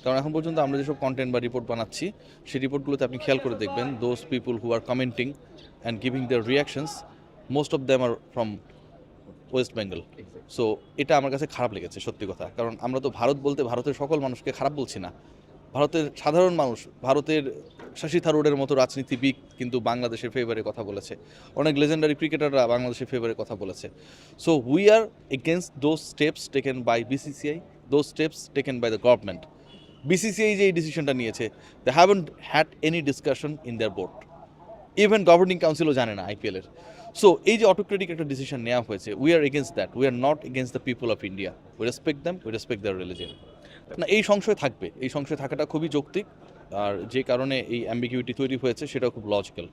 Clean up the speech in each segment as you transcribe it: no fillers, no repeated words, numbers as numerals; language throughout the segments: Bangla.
কারণ এখন পর্যন্ত আমরা যেসব কন্টেন্ট বা রিপোর্ট বানাচ্ছি সেই রিপোর্টগুলোতে আপনি খেয়াল করে দেখবেন those people who are commenting and giving their reactions most of them are from West Bengal. So এটা আমার কাছে খারাপ লেগেছে সত্যি কথা, কারণ আমরা তো ভারত বলতে ভারতের সকল মানুষকে খারাপ বলছি না। ভারতের সাধারণ মানুষ, ভারতের শশী থারুরের মতো রাজনীতিবিদ কিন্তু বাংলাদেশের ফেভারে কথা বলেছে, অনেক লেজেন্ডারি ক্রিকেটাররা বাংলাদেশের ফেভারে কথা বলেছে। So we are against those steps taken by BCCI, those steps taken by the government. BCCI যে এই ডিসিশনটা নিয়েছে, they haven't had any discussion in their board, even governing কাউন্সিলও জানে না আইপিএলের। সো এই যে অটোক্রেটিক একটা ডিসিশন নেওয়া হয়েছে, we are against that, we are not against the people of India, we respect them, we respect their religion. না, এই সংশয় থাকবে, এই সংশয় থাকাটা খুবই যৌক্তিক, আর যে কারণে এই অ্যাম্বিগুইটি তৈরি হয়েছে সেটাও খুব লজিক্যাল।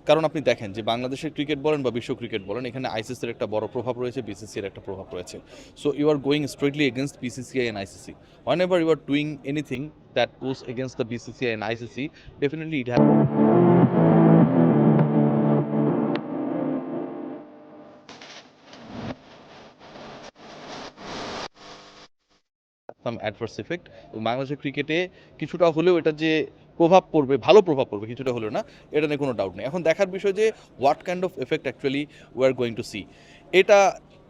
কারণ আপনি দেখেন যে বাংলাদেশের ক্রিকেট বলেন বা বিশ্ব ক্রিকেট বলেন, এখানে আইসিসির একটা বড় প্রভাব রয়েছে, বিসিসির একটা প্রভাব রয়েছে। So you are going straightly against BCCI and ICC. Whenever you are doing anything that goes against the BCCI and ICC, definitely it have some adverse effect. এবং বাংলাদেশের ক্রিকেটে কিছুটা হলেও এটা যে প্রভাব পড়বে, ভালো প্রভাব পড়বে কিছুটা হলেও, না এটা নিয়ে কোনো ডাউট নেই। এখন দেখার বিষয় যে what kind of effect actually we are going to see, এটা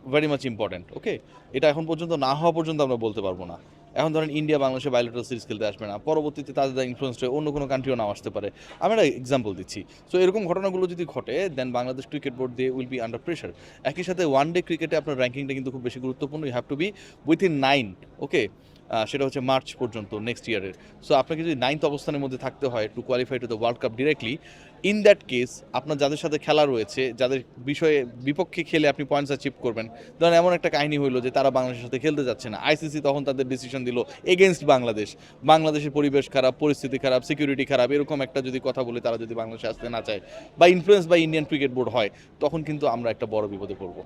ভেরি মাচ ইম্পর্ট্যান্ট। ওকে, এটা এখন পর্যন্ত না হওয়া পর্যন্ত আমরা বলতে পারবো না। এখন ধরেন ইন্ডিয়া বাংলাদেশে বাইলেটারাল সিরিজ খেলতে আসবে না, পরবর্তীতে তাদের ইনফ্লুয়েন্স হয়ে অন্য কোনো কান্ট্রিও নাও আসতে পারে। আমি একটা এক্সাম্পল দিচ্ছি। সো এরকম ঘটনাগুলো যদি ঘটে, দেন বাংলাদেশ ক্রিকেট বোর্ড দিয়ে উইল বি আন্ডার প্রেশার। একই সাথে ওয়ান ডে ক্রিকেটে আপনার র্যাঙ্কিংটা কিন্তু খুব বেশি গুরুত্বপূর্ণ। You have to be within 9, okay, সেটা হচ্ছে মার্চ পর্যন্ত নেক্সট ইয়ারের। সো আপনাকে যদি 9th অবস্থানের মধ্যে থাকতে হয় to qualify to the world cup directly, in that case আপনার যাদের সাথে খেলা রয়েছে, যাদের বিষয়ে বিপক্ষে খেলে আপনি পয়েন্টস অ্যাচিভ করবেন, ধরেন এমন একটা কাহিনী হইলো যে তারা বাংলাদেশের সাথে খেলতে যাচ্ছে না, আইসিসি তখন তাদের ডিসিশন দিল এগেনস্ট বাংলাদেশ, বাংলাদেশের পরিবেশ খারাপ, পরিস্থিতি খারাপ, সিকিউরিটি খারাপ, এরকম একটা যদি কথা বলে তারা যদি বাংলাদেশে আসতে না চায় বা influence by Indian cricket board হয়, তখন কিন্তু আমরা একটা বড় বিপদে পড়বো।